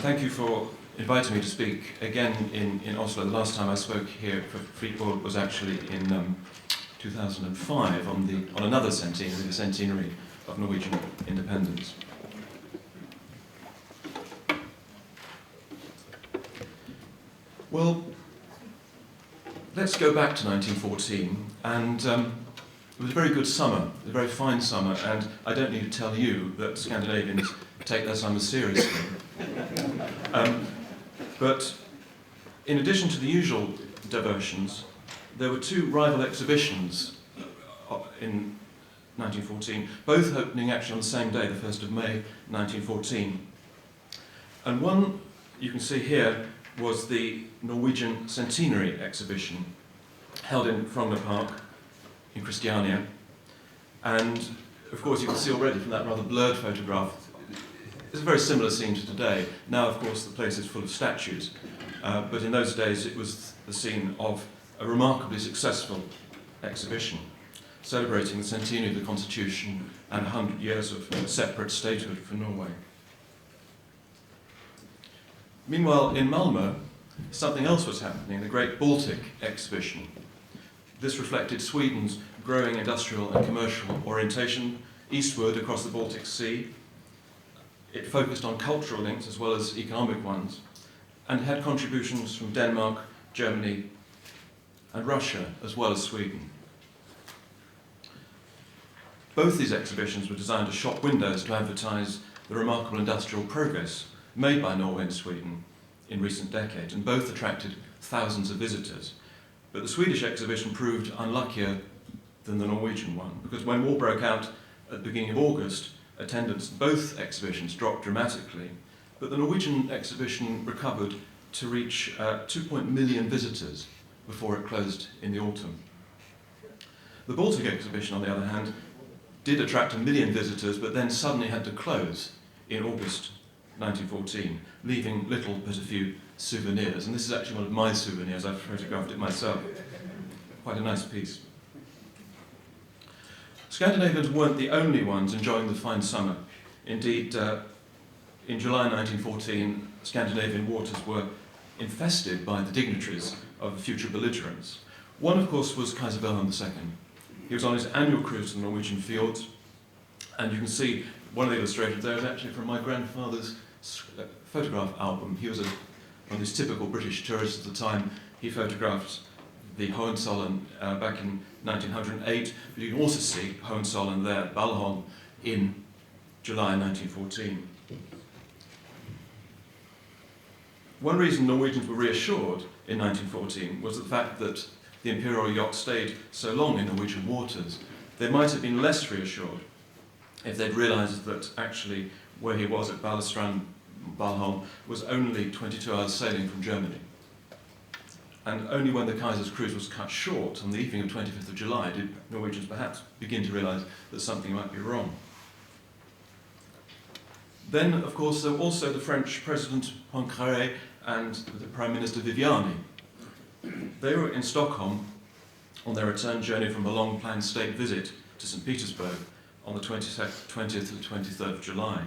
thank you for inviting me to speak again in Oslo. The last time I spoke here for Freeport was actually in 2005 on another centenary, the Centenary of Norwegian Independence. Well, let's go back to 1914, and it was a very good summer, a very fine summer, and I don't need to tell you that Scandinavians take their summers seriously. But in addition to the usual diversions, there were two rival exhibitions in 1914, both opening actually on the same day, the 1st of May 1914. And one, you can see here, was the Norwegian Centenary exhibition, held in Frogner Park in Christiania. And of course you can see already from that rather blurred photograph, it's a very similar scene to today. Now of course the place is full of statues, but in those days it was the scene of a remarkably successful exhibition, celebrating the centenary of the Constitution and 100 years of separate statehood for Norway. Meanwhile, in Malmö, something else was happening, the Great Baltic exhibition. This reflected Sweden's growing industrial and commercial orientation eastward across the Baltic Sea. It focused on cultural links as well as economic ones, and had contributions from Denmark, Germany, and Russia, as well as Sweden. Both these exhibitions were designed as shop windows to advertise the remarkable industrial progress made by Norway and Sweden in recent decades, and both attracted thousands of visitors. But the Swedish exhibition proved unluckier than the Norwegian one, because when war broke out at the beginning of August, attendance at both exhibitions dropped dramatically, but the Norwegian exhibition recovered to reach 2 million visitors before it closed in the autumn. The Baltic exhibition, on the other hand, did attract 1 million visitors, but then suddenly had to close in August 1914, leaving little but a few souvenirs. And this is actually one of my souvenirs. I've photographed it myself. Quite a nice piece. Scandinavians weren't the only ones enjoying the fine summer. Indeed, in July 1914, Scandinavian waters were infested by the dignitaries of the future belligerents. One, of course, was Kaiser Wilhelm II. He was on his annual cruise to the Norwegian fjords, and you can see one of the illustrations there is actually from my grandfather's photograph album. He was one of these typical British tourists at the time. He photographed the Hohenzollern back in 1908, but you can also see Hohenzollern there at Balholm in July 1914. One reason Norwegians were reassured in 1914 was the fact that the Imperial Yacht stayed so long in Norwegian waters. They might have been less reassured if they'd realised that actually where he was at Balestrand, Balholm, was only 22 hours sailing from Germany. And only when the Kaiser's cruise was cut short on the evening of 25th of July did Norwegians perhaps begin to realise that something might be wrong. Then, of course, there were also the French President Poincaré and the Prime Minister Viviani. They were in Stockholm on their return journey from a long-planned state visit to St. Petersburg on the 20th to the 23rd of July.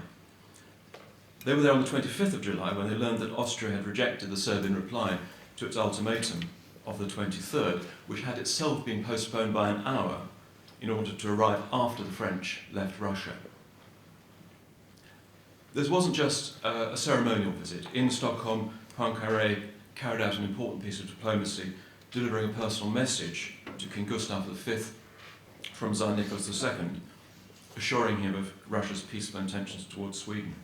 They were there on the 25th of July when they learned that Austria had rejected the Serbian reply to its ultimatum of the 23rd, which had itself been postponed by an hour in order to arrive after the French left Russia. This wasn't just a ceremonial visit. In Stockholm, Poincaré carried out an important piece of diplomacy, delivering a personal message to King Gustav V from Tsar Nicholas II, assuring him of Russia's peaceful intentions towards Sweden.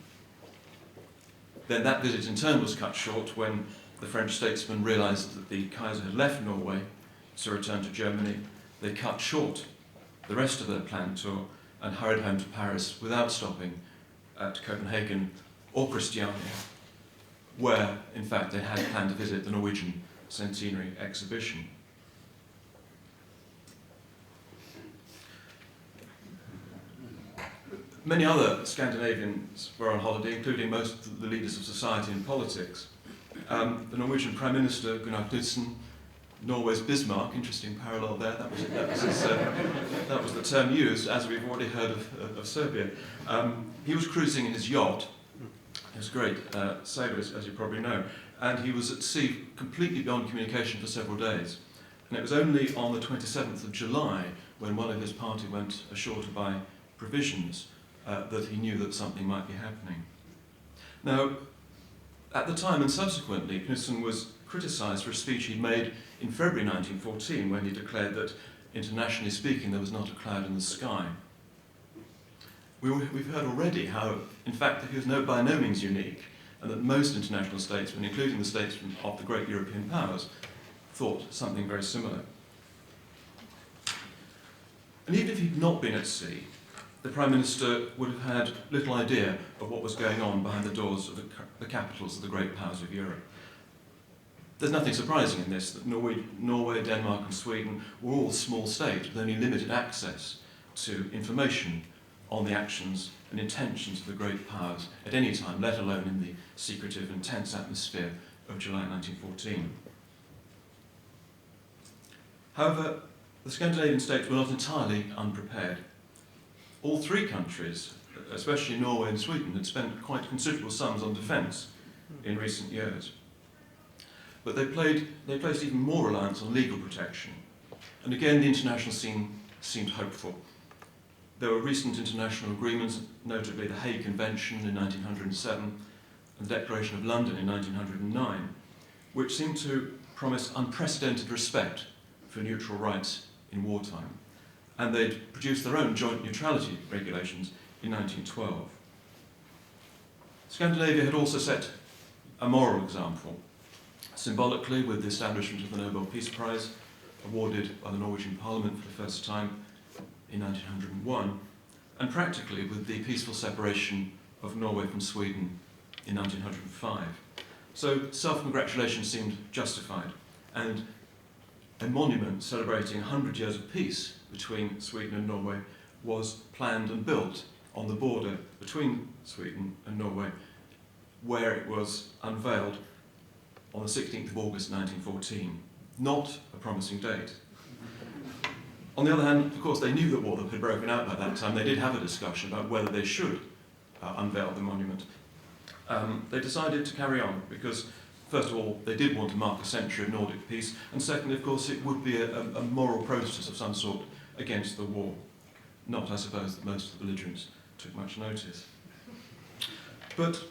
Then that visit in turn was cut short when the French statesman realised that the Kaiser had left Norway to return to Germany. They cut short the rest of their planned tour and hurried home to Paris without stopping at Copenhagen or Christiania, where, in fact, they had planned to visit the Norwegian Centenary exhibition. Many other Scandinavians were on holiday, including most of the leaders of society and politics. The Norwegian Prime Minister, Gunnar Knudsen, Norway's Bismarck, interesting parallel there, that was the term used, as we've already heard of Serbia. He was cruising in his yacht, He was a great sailor, as you probably know, and he was at sea completely beyond communication for several days. And it was only on the 27th of July, when one of his party went ashore to buy provisions, that he knew that something might be happening. Now, at the time and subsequently, Knudsen was criticised for a speech he'd made in February 1914, when he declared that, internationally speaking, there was not a cloud in the sky. We've heard already how, in fact, that he was by no means unique, and that most international statesmen, including the statesmen of the great European powers, thought something very similar. And even if he'd not been at sea, the Prime Minister would have had little idea of what was going on behind the doors of the capitals of the great powers of Europe. There's nothing surprising in this, that Norway, Denmark and Sweden were all small states with only limited access to information on the actions and intentions of the great powers at any time, let alone in the secretive and tense atmosphere of July 1914. However, the Scandinavian states were not entirely unprepared. All three countries, especially Norway and Sweden, had spent quite considerable sums on defence in recent years. But they placed even more reliance on legal protection. And again, the international scene seemed hopeful. There were recent international agreements, notably the Hague Convention in 1907 and the Declaration of London in 1909, which seemed to promise unprecedented respect for neutral rights in wartime. And they'd produced their own joint neutrality regulations in 1912. Scandinavia had also set a moral example, symbolically with the establishment of the Nobel Peace Prize, awarded by the Norwegian Parliament for the first time in 1901, and practically with the peaceful separation of Norway from Sweden in 1905. So self-congratulation seemed justified, and a monument celebrating 100 years of peace between Sweden and Norway was planned and built on the border between Sweden and Norway, where it was unveiled on the 16th of August 1914. Not a promising date. On the other hand, of course, they knew that war had broken out by that time. They did have a discussion about whether they should unveil the monument. They decided to carry on because, first of all, they did want to mark a century of Nordic peace, and secondly, of course, it would be a moral protest of some sort against the war. Not, I suppose, that most of the belligerents took much notice. But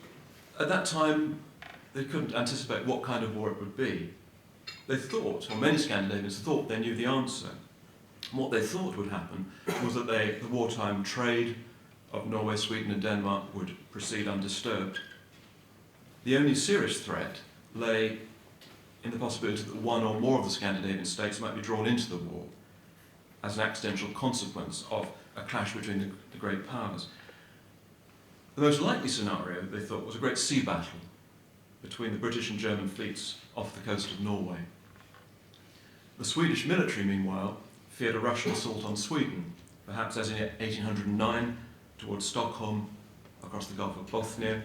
at that time, they couldn't anticipate what kind of war it would be. They thought, or many Scandinavians thought, they knew the answer. And what they thought would happen was that the wartime trade of Norway, Sweden and Denmark would proceed undisturbed. The only serious threat lay in the possibility that one or more of the Scandinavian states might be drawn into the war as an accidental consequence of a clash between the great powers. The most likely scenario, they thought, was a great sea battle between the British and German fleets off the coast of Norway. The Swedish military, meanwhile, feared a Russian assault on Sweden, perhaps as in 1809 towards Stockholm, across the Gulf of Bothnia,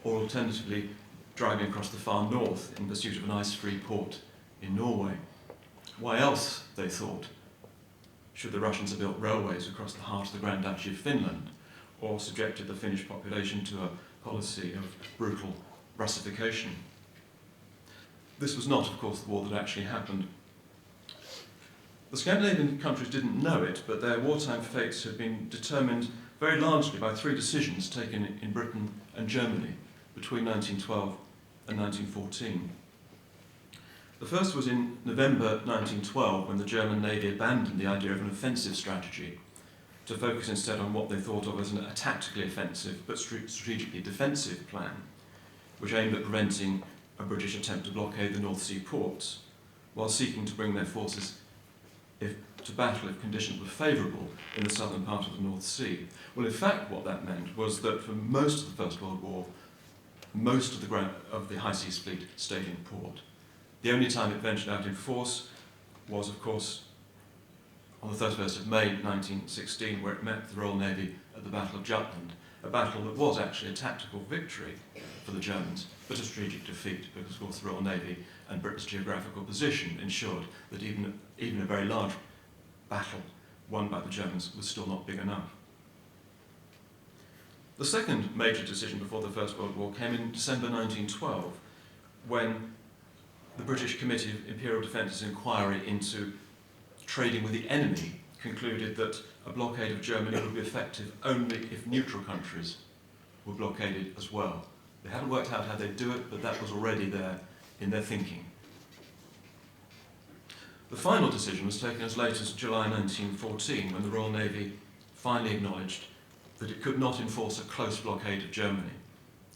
or alternatively driving across the far north in pursuit of an ice-free port in Norway. Why else, they thought, should the Russians have built railways across the heart of the Grand Duchy of Finland, or subjected the Finnish population to a policy of brutal Russification? This was not, of course, the war that actually happened. The Scandinavian countries didn't know it, but their wartime fates had been determined very largely by three decisions taken in Britain and Germany between 1912 and 1914. The first was in November 1912, when the German Navy abandoned the idea of an offensive strategy to focus instead on what they thought of as a tactically offensive but strategically defensive plan, which aimed at preventing a British attempt to blockade the North Sea ports, while seeking to bring their forces to battle if conditions were favourable in the southern part of the North Sea. Well, in fact, what that meant was that for most of the First World War, most of the High Seas Fleet stayed in port. The only time it ventured out in force was, of course, on the 31st of May 1916, where it met the Royal Navy at the Battle of Jutland, a battle that was actually a tactical victory for the Germans, but a strategic defeat, because, of course, the Royal Navy and Britain's geographical position ensured that even a very large battle won by the Germans was still not big enough. The second major decision before the First World War came in December 1912, when the British Committee of Imperial Defenses inquiry into trading with the enemy concluded that a blockade of Germany would be effective only if neutral countries were blockaded as well. They hadn't worked out how they'd do it, but that was already there in their thinking. The final decision was taken as late as July 1914, when the Royal Navy finally acknowledged that it could not enforce a close blockade of Germany.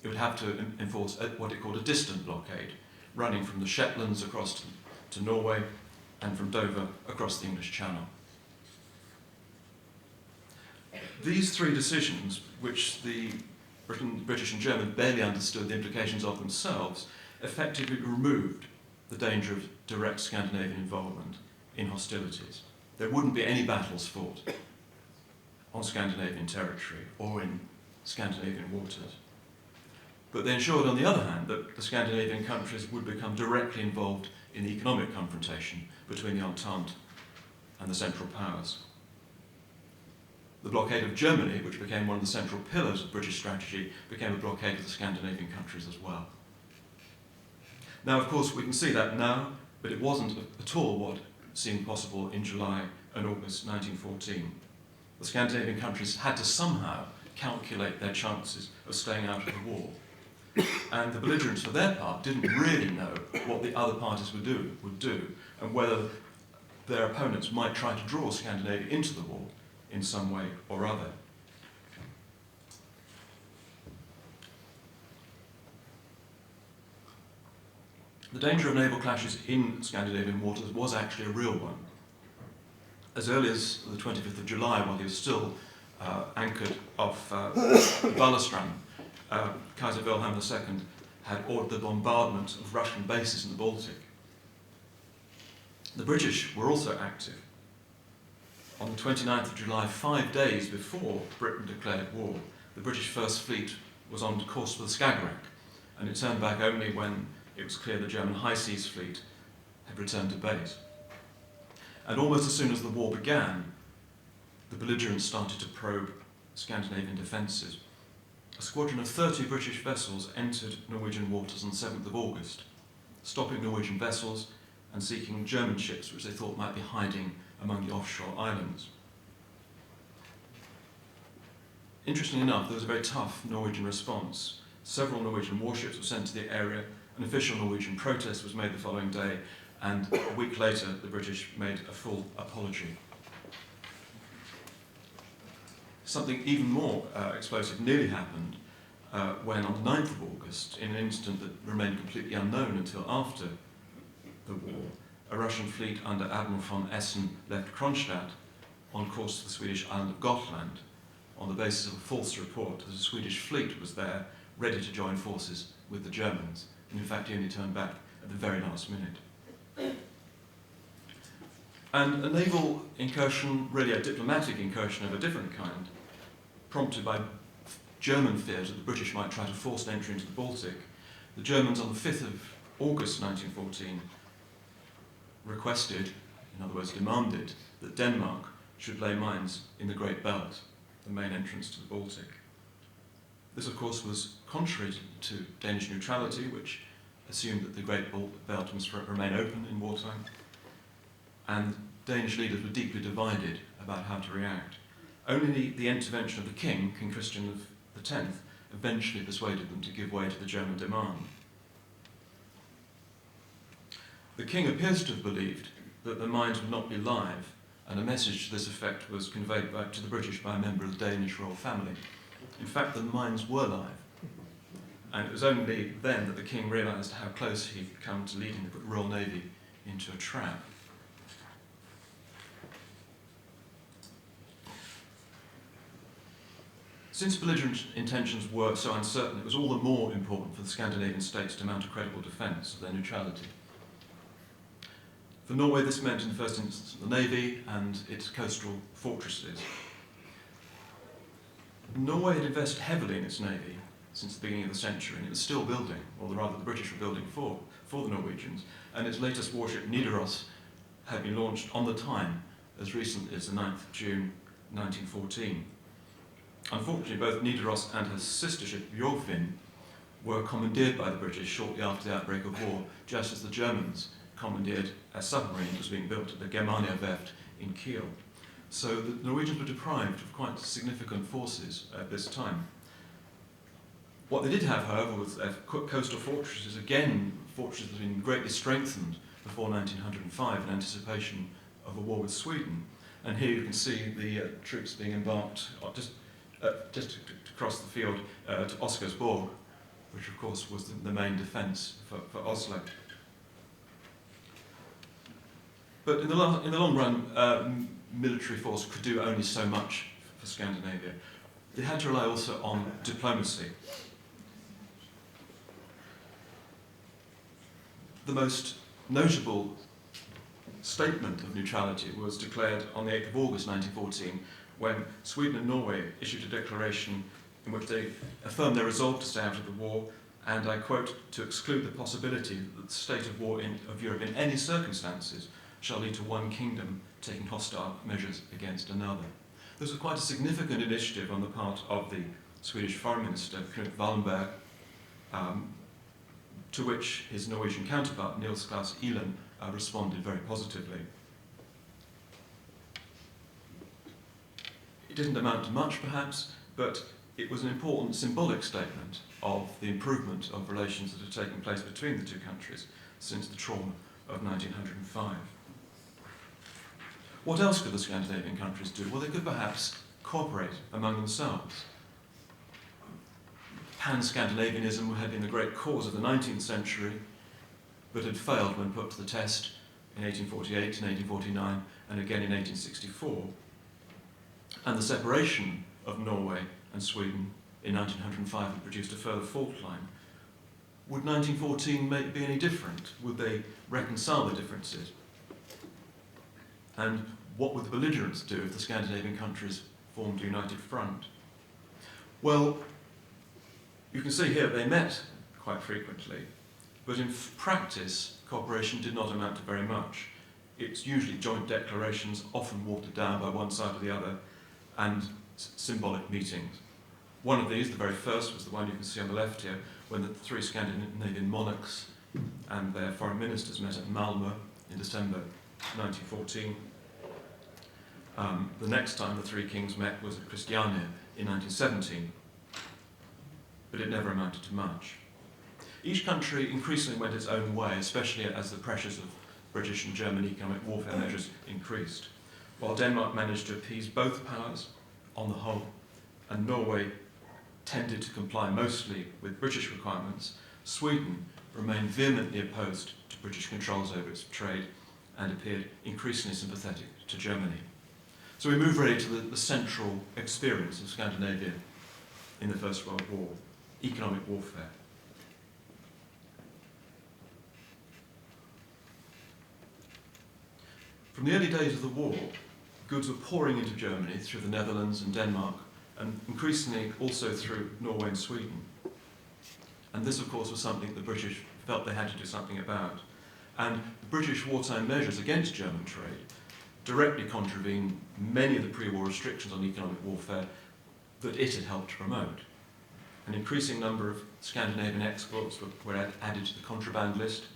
It would have to enforce what it called a distant blockade, running from the Shetlands across to Norway and from Dover across the English Channel. These three decisions, which the British and Germans barely understood the implications of themselves, effectively removed the danger of direct Scandinavian involvement in hostilities. There wouldn't be any battles fought on Scandinavian territory or in Scandinavian waters. But they ensured, on the other hand, that the Scandinavian countries would become directly involved in the economic confrontation between the Entente and the Central Powers. The blockade of Germany, which became one of the central pillars of British strategy, became a blockade of the Scandinavian countries as well. Now, of course, we can see that now, but it wasn't at all what seemed possible in July and August 1914. The Scandinavian countries had to somehow calculate their chances of staying out of the war. And the belligerents, for their part, didn't really know what the other parties would do, and whether their opponents might try to draw Scandinavia into the war in some way or other. The danger of naval clashes in Scandinavian waters was actually a real one. As early as the 25th of July, while he was still anchored off Balestrand, Kaiser Wilhelm II had ordered the bombardment of Russian bases in the Baltic. The British were also active. On the 29th of July, 5 days before Britain declared war, the British First Fleet was on course for the Skagerrak, and it turned back only when it was clear the German High Seas Fleet had returned to base. And almost as soon as the war began, the belligerents started to probe Scandinavian defences. A squadron of 30 British vessels entered Norwegian waters on the 7th of August, stopping Norwegian vessels and seeking German ships which they thought might be hiding among the offshore islands. Interestingly enough, there was a very tough Norwegian response. Several Norwegian warships were sent to the area. An official Norwegian protest was made the following day, and a week later the British made a full apology. Something even more explosive nearly happened when, on the 9th of August, in an incident that remained completely unknown until after the war, a Russian fleet under Admiral von Essen left Kronstadt on course to the Swedish island of Gotland on the basis of a false report that a Swedish fleet was there ready to join forces with the Germans. And in fact, he only turned back at the very last minute. And a naval incursion, really a diplomatic incursion of a different kind, prompted by German fears that the British might try to force an entry into the Baltic, the Germans on the 5th of August 1914 requested, in other words demanded, that Denmark should lay mines in the Great Belt, the main entrance to the Baltic. This, of course, was contrary to Danish neutrality, which assumed that the Great Belt must remain open in wartime, and Danish leaders were deeply divided about how to react. Only the intervention of the King Christian X, eventually persuaded them to give way to the German demand. The King appears to have believed that the mines would not be live, and a message to this effect was conveyed back to the British by a member of the Danish royal family. In fact, the mines were live, and it was only then that the King realised how close he'd come to leading the Royal Navy into a trap. Since belligerent intentions were so uncertain, it was all the more important for the Scandinavian states to mount a credible defence of their neutrality. For Norway, this meant, in the first instance, the Navy and its coastal fortresses. Norway had invested heavily in its Navy since the beginning of the century, and it was still building, or rather the British were building for the Norwegians, and its latest warship, Nidaros, had been launched on the Tyne as recently as the 9th of June 1914. Unfortunately, both Nidaros and her sister ship Bjorfinn were commandeered by the British shortly after the outbreak of war, just as the Germans commandeered a submarine that was being built at the Germania Werft in Kiel. So the Norwegians were deprived of quite significant forces at this time. What they did have, however, was their coastal fortresses, again, fortresses that had been greatly strengthened before 1905 in anticipation of a war with Sweden. And here you can see the troops being embarked just to cross the field to Oscarsborg, which of course was the main defence for Oslo. But in the long run, military force could do only so much for Scandinavia. They had to rely also on diplomacy. The most notable statement of neutrality was declared on the 8th of August 1914, when Sweden and Norway issued a declaration in which they affirmed their resolve to stay out of the war, and I quote, "to exclude the possibility that the state of war of Europe in any circumstances shall lead to one kingdom taking hostile measures against another." This was quite a significant initiative on the part of the Swedish Foreign Minister, Knut Wallenberg, to which his Norwegian counterpart, Niels Claus Ihlen, responded very positively. It didn't amount to much, perhaps, but it was an important symbolic statement of the improvement of relations that had taken place between the two countries since the trauma of 1905. What else could the Scandinavian countries do? Well, they could perhaps cooperate among themselves. Pan-Scandinavianism had been the great cause of the 19th century, but had failed when put to the test in 1848 and 1849, and again in 1864. And the separation of Norway and Sweden in 1905 had produced a further fault line. Would 1914 be any different? Would they reconcile the differences? And what would the belligerents do if the Scandinavian countries formed a united front? Well, you can see here they met quite frequently, but in practice, cooperation did not amount to very much. It's usually joint declarations, often watered down by one side or the other, and symbolic meetings. One of these, the very first, was the one you can see on the left here, when the three Scandinavian monarchs and their foreign ministers met at Malmö in December 1914. The next time the three kings met was at Christiania in 1917, but it never amounted to much. Each country increasingly went its own way, especially as the pressures of British and German economic warfare measures increased. While Denmark managed to appease both powers on the whole, and Norway tended to comply mostly with British requirements, Sweden remained vehemently opposed to British controls over its trade and appeared increasingly sympathetic to Germany. So we move really to the central experience of Scandinavia in the First World War, economic warfare. From the early days of the war, goods were pouring into Germany through the Netherlands and Denmark, and increasingly also through Norway and Sweden. And this, of course, was something the British felt they had to do something about. And the British wartime measures against German trade directly contravened many of the pre-war restrictions on economic warfare that it had helped to promote. An increasing number of Scandinavian exports were added to the contraband list.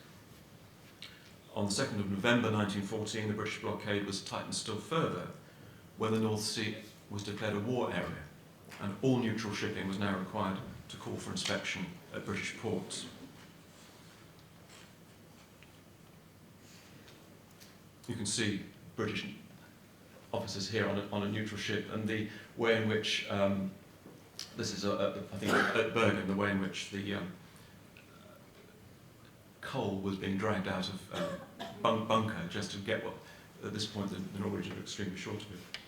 On the 2nd of November 1914, the British blockade was tightened still further when the North Sea was declared a war area, and all neutral shipping was now required to call for inspection at British ports. You can see British officers here on a neutral ship, and the way in which, this is I think at Bergen, the way in which the coal was being dragged out of bunker just to get what, at this point, the Norwegians were extremely short of it.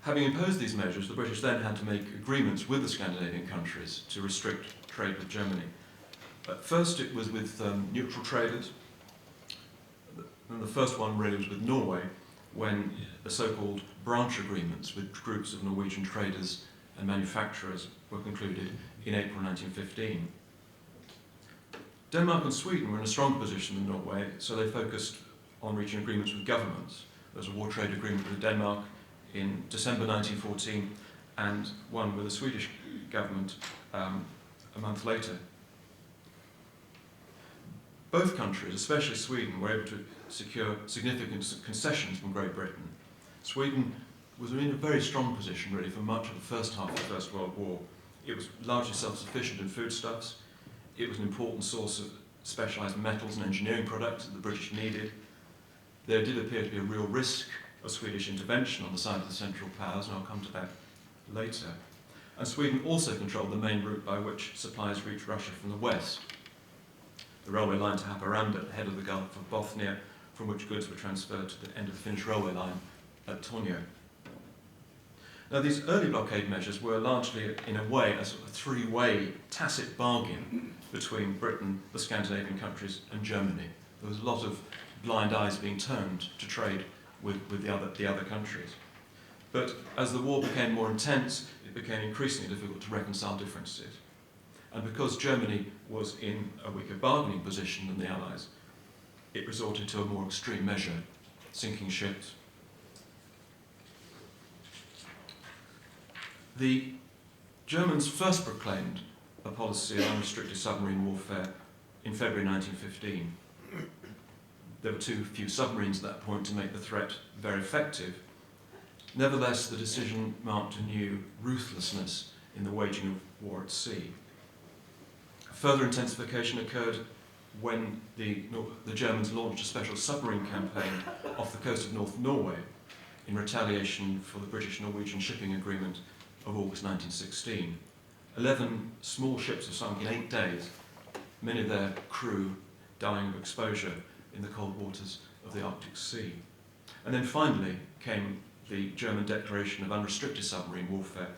Having imposed these measures, the British then had to make agreements with the Scandinavian countries to restrict trade with Germany. First it was with neutral traders, and the first one really was with Norway, when the so-called branch agreements with groups of Norwegian traders and manufacturers were concluded in April 1915. Denmark and Sweden were in a stronger position than Norway, so they focused on reaching agreements with governments. There was a war trade agreement with Denmark in December 1914 and one with the Swedish government a month later. Both countries, especially Sweden, were able to secure significant concessions from Great Britain. Sweden was in a very strong position, really, for much of the first half of the First World War. It was largely self-sufficient in foodstuffs. It was an important source of specialised metals and engineering products that the British needed. There did appear to be a real risk of Swedish intervention on the side of the Central Powers, and I'll come to that later. And Sweden also controlled the main route by which supplies reached Russia from the west. The railway line to Haparanda, at the head of the Gulf of Bothnia, from which goods were transferred to the end of the Finnish railway line at Tornio. Now, these early blockade measures were largely, in a way, a sort of three-way tacit bargain between Britain, the Scandinavian countries, and Germany. There was a lot of blind eyes being turned to trade with the other countries. But as the war became more intense, it became increasingly difficult to reconcile differences. And because Germany was in a weaker bargaining position than the Allies, it resorted to a more extreme measure, sinking ships. The Germans first proclaimed a policy of unrestricted submarine warfare in February 1915. There were too few submarines at that point to make the threat very effective. Nevertheless, the decision marked a new ruthlessness in the waging of war at sea. Further intensification occurred when the Germans launched a special submarine campaign off the coast of North Norway in retaliation for the British-Norwegian shipping agreement of August 1916. 11 small ships were sunk in 8 days, many of their crew dying of exposure in the cold waters of the Arctic Sea. And then finally came the German declaration of unrestricted submarine warfare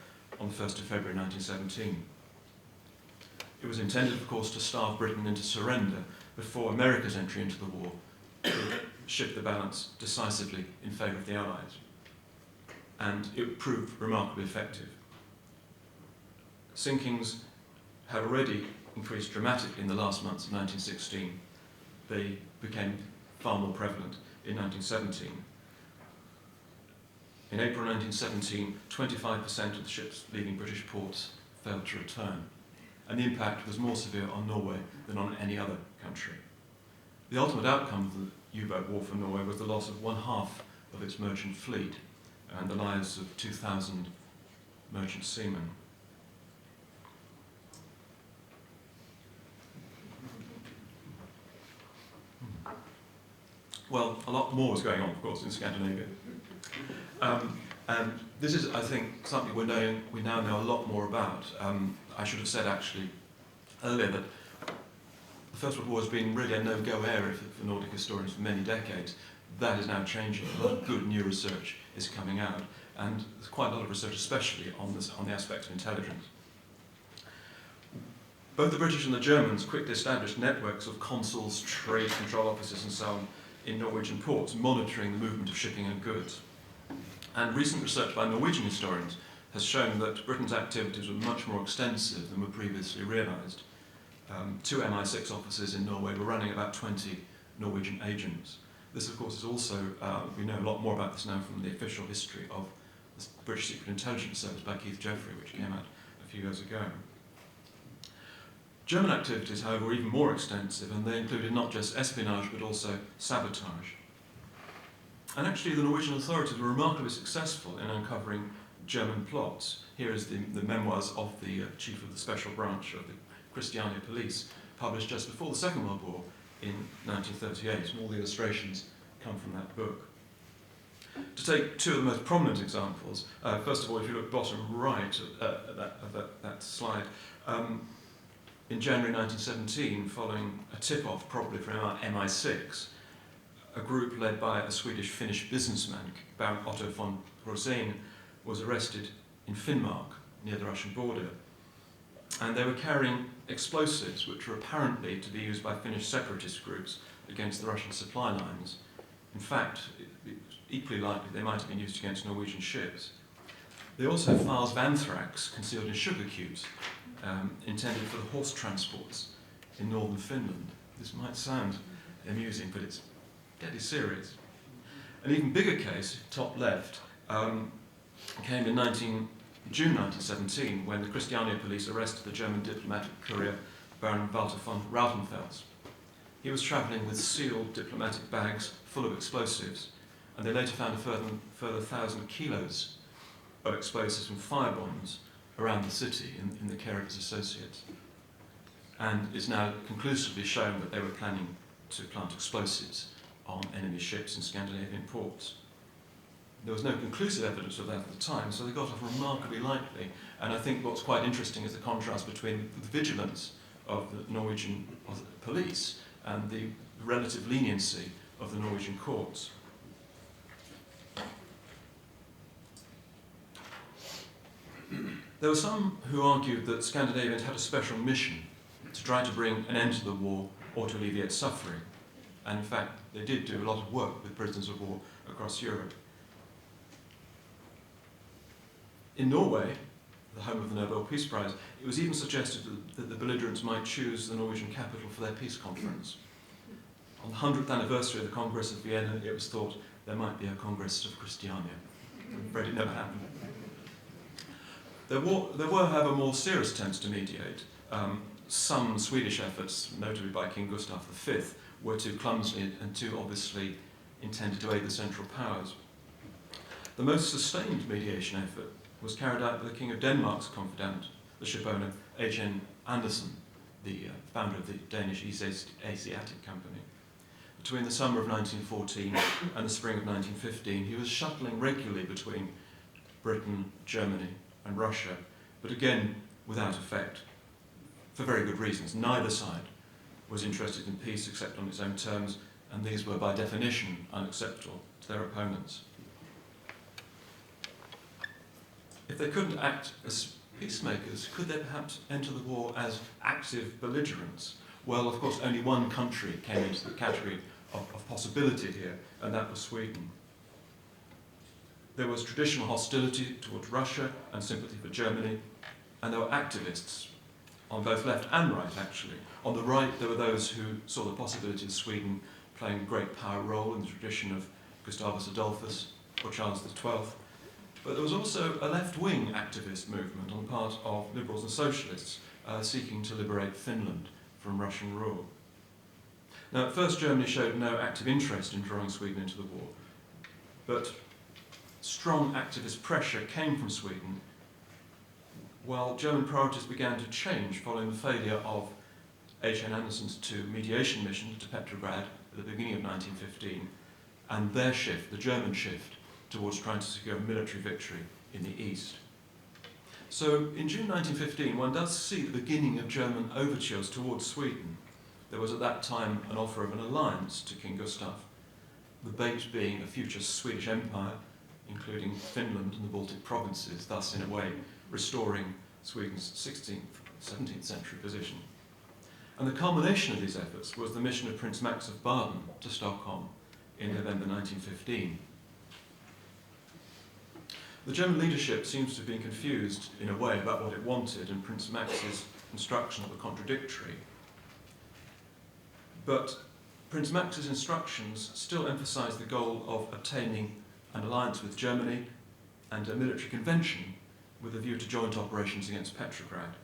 on the 1st of February 1917. It was intended, of course, to starve Britain into surrender before America's entry into the war would shift the balance decisively in favour of the Allies. And it proved remarkably effective. Sinkings had already increased dramatically in the last months of 1916. They became far more prevalent in 1917. In April 1917, 25% of the ships leaving British ports failed to return, and the impact was more severe on Norway than on any other country. The ultimate outcome of the U-boat war for Norway was the loss of 1/2 of its merchant fleet and the lives of 2,000 merchant seamen. Well, a lot more was going on, of course, in Scandinavia. And this is, I think, something we now know a lot more about. I should have said, actually, earlier that the First World War has been really a no-go area for Nordic historians for many decades. That is now changing. A lot of good new research is coming out, and there's quite a lot of research, especially on the aspects of intelligence. Both the British and the Germans quickly established networks of consuls, trade control officers, and so on in Norwegian ports, monitoring the movement of shipping and goods. And recent research by Norwegian historians has shown that Britain's activities were much more extensive than were previously realised. 2 MI6 officers in Norway were running about 20 Norwegian agents. This, of course, is also, we know a lot more about this now from the official history of the British Secret Intelligence Service by Keith Jeffrey, which came out a few years ago. German activities, however, were even more extensive, and they included not just espionage, but also sabotage. And actually, the Norwegian authorities were remarkably successful in uncovering German plots. Here is the memoirs of the chief of the special branch of the Christiania police, published just before the Second World War in 1938, and all the illustrations come from that book. To take 2 of the most prominent examples, first of all, if you look bottom right of that slide, in January 1917, following a tip-off probably from MI6, a group led by a Swedish-Finnish businessman, Baron Otto von Rosén, was arrested in Finnmark, near the Russian border. And they were carrying explosives which were apparently to be used by Finnish separatist groups against the Russian supply lines. In fact, equally likely they might have been used against Norwegian ships. They also had files of anthrax concealed in sugar cubes, intended for the horse transports in northern Finland. This might sound amusing, but it's deadly serious. An even bigger case, top left, came in June 1917, when the Christiania police arrested the German diplomatic courier Baron Walter von Rautenfels. He was travelling with sealed diplomatic bags full of explosives, and they later found a further 1,000 kilos of explosives and firebombs around the city in the care of his associates. And it's now conclusively shown that they were planning to plant explosives on enemy ships in Scandinavian ports. There was no conclusive evidence of that at the time, so they got off remarkably lightly. And I think what's quite interesting is the contrast between the vigilance of the Norwegian police and the relative leniency of the Norwegian courts. There were some who argued that Scandinavians had a special mission to try to bring an end to the war or to alleviate suffering. And in fact, they did do a lot of work with prisoners of war across Europe. In Norway, the home of the Nobel Peace Prize, it was even suggested that the belligerents might choose the Norwegian capital for their peace conference. On the 100th anniversary of the Congress of Vienna, it was thought there might be a Congress of Christiania. I'm afraid it never happened. There were, however, more serious attempts to mediate. Some Swedish efforts, notably by King Gustav V, were too clumsy and too obviously intended to aid the Central Powers. The most sustained mediation effort was carried out by the King of Denmark's confidant, the shipowner H.N. Andersen, the founder of the Danish East Asiatic Company. Between the summer of 1914 and the spring of 1915, he was shuttling regularly between Britain, Germany, and Russia, but again without effect, for very good reasons. Neither side was interested in peace except on its own terms, and these were by definition unacceptable to their opponents. If they couldn't act as peacemakers, could they perhaps enter the war as active belligerents? Well, of course, only one country came into the category of possibility here, and that was Sweden. There was traditional hostility towards Russia and sympathy for Germany, and there were activists on both left and right, actually. On the right, there were those who saw the possibility of Sweden playing a great power role in the tradition of Gustavus Adolphus or Charles XII. But there was also a left-wing activist movement on the part of liberals and socialists seeking to liberate Finland from Russian rule. Now, at first, Germany showed no active interest in drawing Sweden into the war, but strong activist pressure came from Sweden, while German priorities began to change following the failure of H.N. Andersen's two mediation missions to Petrograd at the beginning of 1915, and their shift, the German shift, towards trying to secure a military victory in the east. So in June 1915, one does see the beginning of German overtures towards Sweden. There was at that time an offer of an alliance to King Gustav, the bait being a future Swedish empire, including Finland and the Baltic provinces, thus in a way restoring Sweden's 16th, 17th century position. And the culmination of these efforts was the mission of Prince Max of Baden to Stockholm in November 1915. The German leadership seems to have been confused in a way about what it wanted, and Prince Max's instructions were contradictory. But Prince Max's instructions still emphasised the goal of obtaining an alliance with Germany and a military convention with a view to joint operations against Petrograd.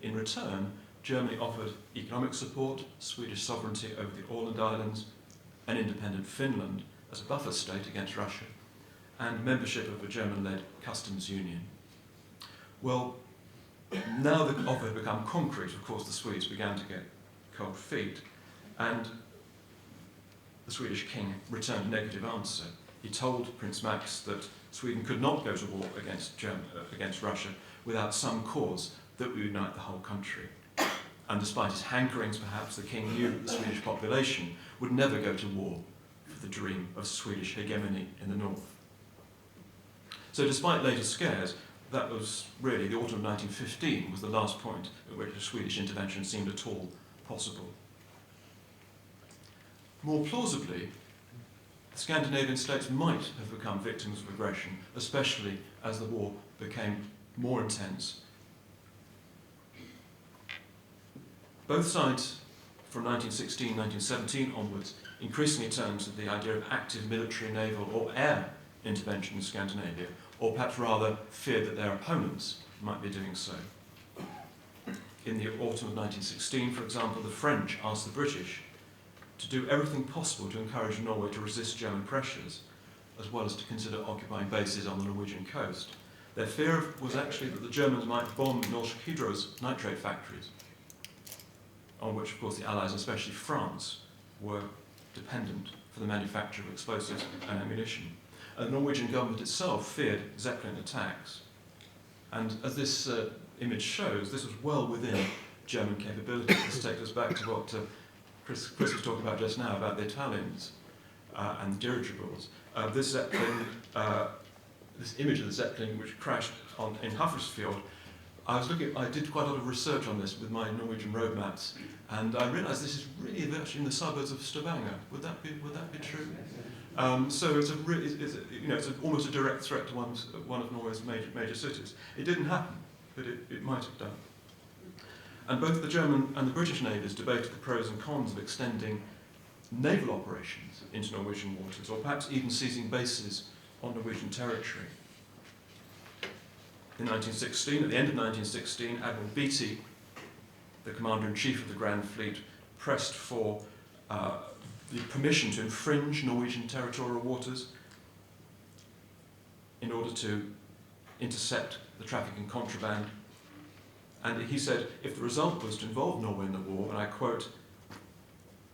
In return, Germany offered economic support, Swedish sovereignty over the Åland Islands, an independent Finland as a buffer state against Russia, and membership of a German-led customs union. Well, now the offer had become concrete, of course the Swedes began to get cold feet, and the Swedish king returned a negative answer. He told Prince Max that Sweden could not go to war against Russia without some cause that would unite the whole country. And despite his hankerings, perhaps, the king knew that the Swedish population would never go to war for the dream of Swedish hegemony in the north. So despite later scares, that was really the autumn of 1915 was the last point at which a Swedish intervention seemed at all possible. More plausibly, the Scandinavian states might have become victims of aggression, especially as the war became more intense. Both sides, from 1916-1917 onwards, increasingly turned to the idea of active military, naval or air intervention in Scandinavia, or perhaps rather feared that their opponents might be doing so. In the autumn of 1916, for example, the French asked the British to do everything possible to encourage Norway to resist German pressures, as well as to consider occupying bases on the Norwegian coast. Their fear was actually that the Germans might bomb Norsk Hydro's nitrate factories, on which, of course, the Allies, especially France, were dependent for the manufacture of explosives and ammunition. And the Norwegian government itself feared Zeppelin attacks. And as this image shows, this was well within German capability. This takes us back to what Chris was talking about just now, about the Italians and the dirigibles. This Zeppelin, this image of the Zeppelin which crashed in Hafrsfjord, I did quite a lot of research on this with my Norwegian road maps, and I realised this is really virtually in the suburbs of Stavanger. Would that be true? So it's almost a direct threat to one of Norway's major cities. It didn't happen, but it might have done. And both the German and the British navies debated the pros and cons of extending naval operations into Norwegian waters, or perhaps even seizing bases on Norwegian territory. In 1916, at the end of 1916, Admiral Beatty, the Commander-in-Chief of the Grand Fleet, pressed for the permission to infringe Norwegian territorial waters in order to intercept the traffic in contraband. And he said, if the result was to involve Norway in the war, and I quote,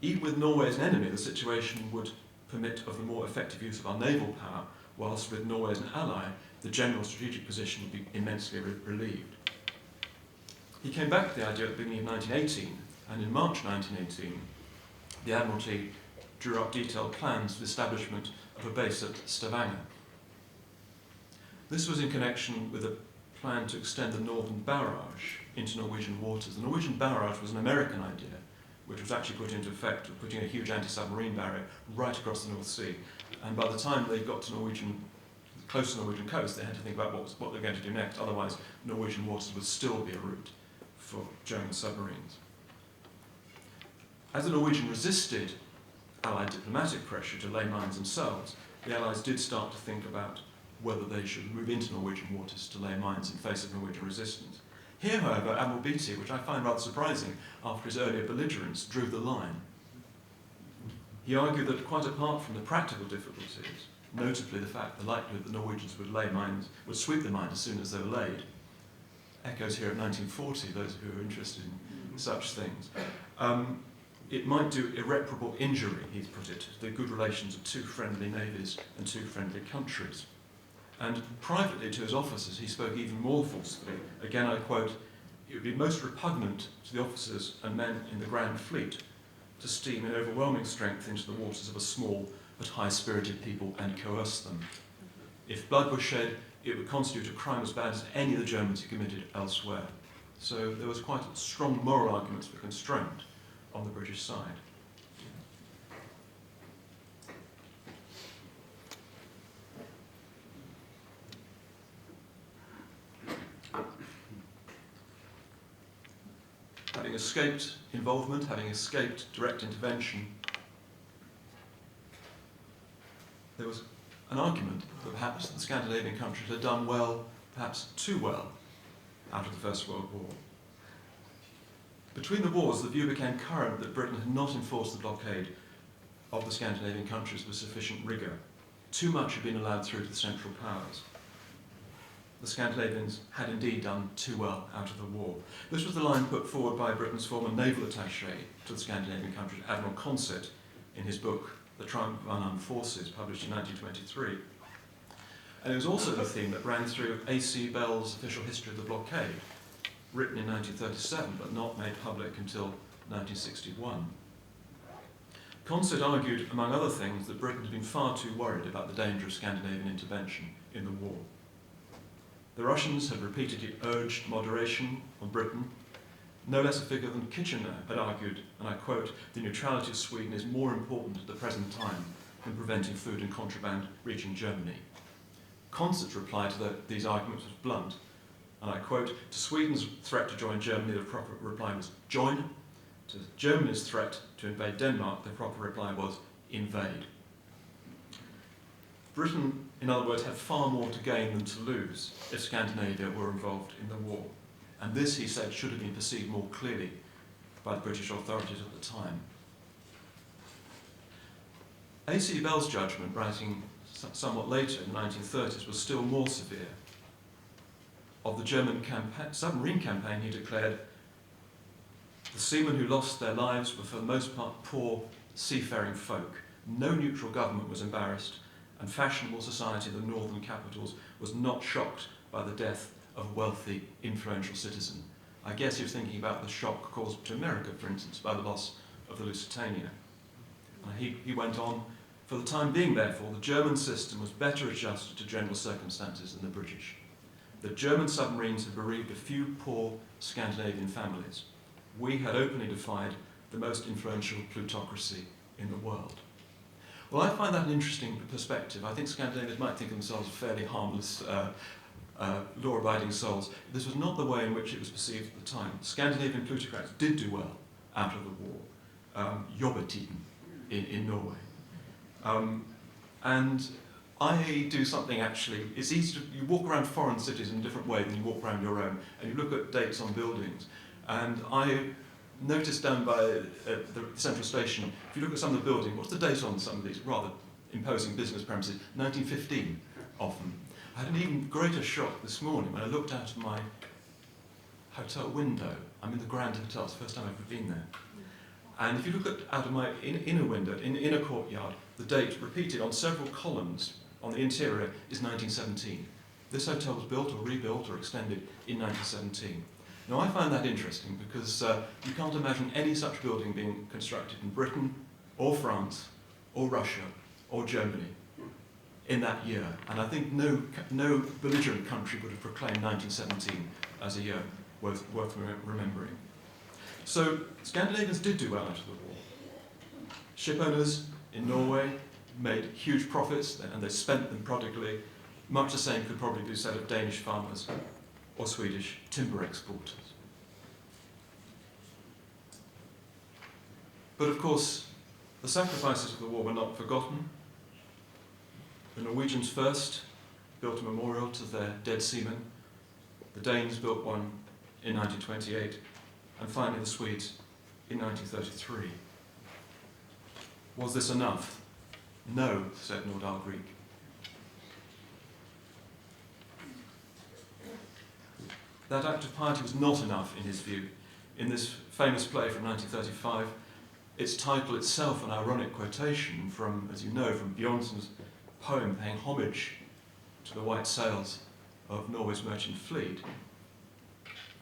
"Even with Norway as an enemy, the situation would permit of the more effective use of our naval power, whilst with Norway as an ally, the general strategic position would be immensely relieved." He came back to the idea at the beginning of 1918, and in March 1918, the Admiralty drew up detailed plans for the establishment of a base at Stavanger. This was in connection with a plan to extend the northern barrage into Norwegian waters. The Norwegian barrage was an American idea, which was actually put into effect of putting a huge anti-submarine barrier right across the North Sea. And by the time they got to close to the Norwegian coast, they had to think about what they were going to do next. Otherwise, Norwegian waters would still be a route for German submarines. As the Norwegian resisted Allied diplomatic pressure to lay mines themselves, the Allies did start to think about whether they should move into Norwegian waters to lay mines in face of Norwegian resistance. Here, however, Admiral Beatty, which I find rather surprising after his earlier belligerence, drew the line. He argued that quite apart from the practical difficulties, notably the fact the likelihood that the Norwegians would sweep the mines as soon as they were laid, echoes here at 1940, those who are interested in such things. It might do irreparable injury, he's put it, to the good relations of two friendly navies and two friendly countries. And privately to his officers, he spoke even more forcefully. Again, I quote, "It would be most repugnant to the officers and men in the Grand Fleet to steam in overwhelming strength into the waters of a small but high-spirited people and coerce them. If blood were shed, it would constitute a crime as bad as any the Germans had committed elsewhere." So there was quite strong moral arguments for constraint on the British side. Having escaped involvement, having escaped direct intervention, there was an argument that perhaps the Scandinavian countries had done well, perhaps too well, out of the First World War. Between the wars, the view became current that Britain had not enforced the blockade of the Scandinavian countries with sufficient rigour. Too much had been allowed through to the Central Powers. The Scandinavians had indeed done too well out of the war. This was the line put forward by Britain's former naval attaché to the Scandinavian countries, Admiral Consett, in his book, The Triumph of Unarmed Forces, published in 1923. And it was also the theme that ran through A.C. Bell's Official History of the Blockade, written in 1937, but not made public until 1961. Consett argued, among other things, that Britain had been far too worried about the danger of Scandinavian intervention in the war. The Russians had repeatedly urged moderation on Britain. No less a figure than Kitchener had argued, and I quote, "The neutrality of Sweden is more important at the present time than preventing food and contraband reaching Germany." Consett's reply to these arguments was blunt, and I quote, "To Sweden's threat to join Germany, the proper reply was join. To Germany's threat to invade Denmark, the proper reply was invade." Britain in other words, had far more to gain than to lose if Scandinavia were involved in the war. And this, he said, should have been perceived more clearly by the British authorities at the time. A.C. Bell's judgment, writing somewhat later in the 1930s, was still more severe. Of the German submarine campaign, he declared, "The seamen who lost their lives were for the most part poor seafaring folk. No neutral government was embarrassed, and fashionable society in the northern capitals was not shocked by the death of a wealthy, influential citizen." I guess he was thinking about the shock caused to America, for instance, by the loss of the Lusitania. He went on, "For the time being, therefore, the German system was better adjusted to general circumstances than the British. The German submarines had bereaved a few poor Scandinavian families. We had openly defied the most influential plutocracy in the world." Well, I find that an interesting perspective. I think Scandinavians might think themselves fairly harmless, law-abiding souls. This was not the way in which it was perceived at the time. Scandinavian plutocrats did do well out of the war. Jobbetiden in Norway. And I do something actually, it's easy to, you walk around foreign cities in a different way than you walk around your own, and you look at dates on buildings. And I noticed down by the central station, if you look at some of the buildings, what's the date on some of these rather imposing business premises? 1915, often. I had an even greater shock this morning when I looked out of my hotel window. I'm in the Grand Hotel, it's the first time I've ever been there. And if you look out of my inner window, in a courtyard, the date repeated on several columns on the interior is 1917. This hotel was built or rebuilt or extended in 1917. Now I find that interesting because you can't imagine any such building being constructed in Britain or France or Russia or Germany in that year. And I think no belligerent country would have proclaimed 1917 as a year worth remembering. So Scandinavians did do well out of the war. Ship owners in Norway made huge profits and they spent them prodigally. Much the same could probably be said of Danish farmers or Swedish timber exporters. But of course, the sacrifices of the war were not forgotten. The Norwegians first built a memorial to their dead seamen. The Danes built one in 1928, and finally the Swedes in 1933. Was this enough? No, said Nordahl Grieg. That act of piety was not enough in his view. In this famous play from 1935, its title itself an ironic quotation from, as you know, from Bjørnson's poem paying homage to the white sails of Norway's merchant fleet,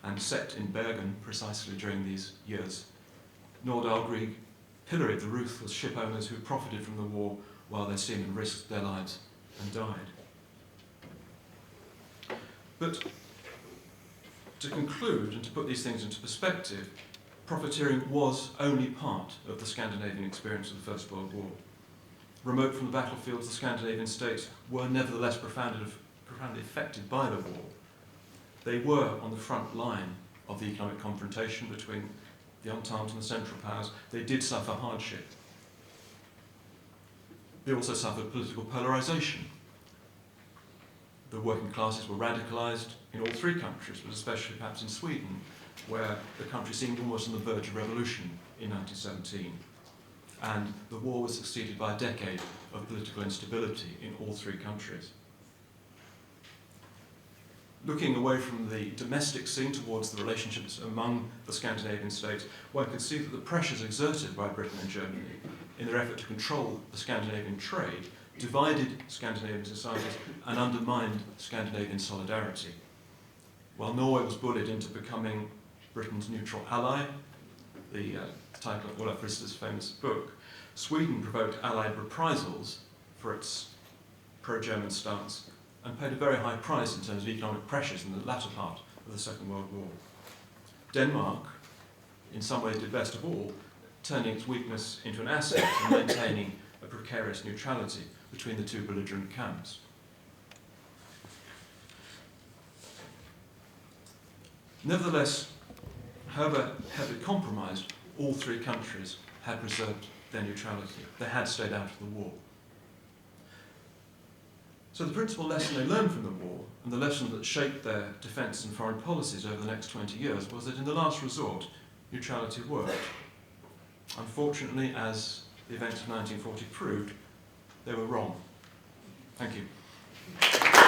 and set in Bergen precisely during these years. Nordahl Grieg pilloried the ruthless ship owners who profited from the war while their seamen risked their lives and died. But to conclude and to put these things into perspective, profiteering was only part of the Scandinavian experience of the First World War. Remote from the battlefields, the Scandinavian states were nevertheless profoundly affected by the war. They were on the front line of the economic confrontation between the Entente and the Central Powers. They did suffer hardship. They also suffered political polarization. The working classes were radicalized in all three countries, but especially perhaps in Sweden, where the country seemed almost on the verge of revolution in 1917. And the war was succeeded by a decade of political instability in all three countries. Looking away from the domestic scene towards the relationships among the Scandinavian states, one can see that the pressures exerted by Britain and Germany in their effort to control the Scandinavian trade divided Scandinavian societies and undermined Scandinavian solidarity. While Norway was bullied into becoming Britain's neutral ally, the title of Olaf Rister's famous book, Sweden provoked Allied reprisals for its pro-German stance and paid a very high price in terms of economic pressures in the latter part of the Second World War. Denmark, in some ways, did best of all, turning its weakness into an asset and maintaining a precarious neutrality between the two belligerent camps. Nevertheless, however heavily compromised, all three countries had preserved their neutrality. They had stayed out of the war. So the principal lesson they learned from the war, and the lesson that shaped their defence and foreign policies over the next 20 years, was that in the last resort, neutrality worked. Unfortunately, as the events of 1940 proved, they were wrong. Thank you.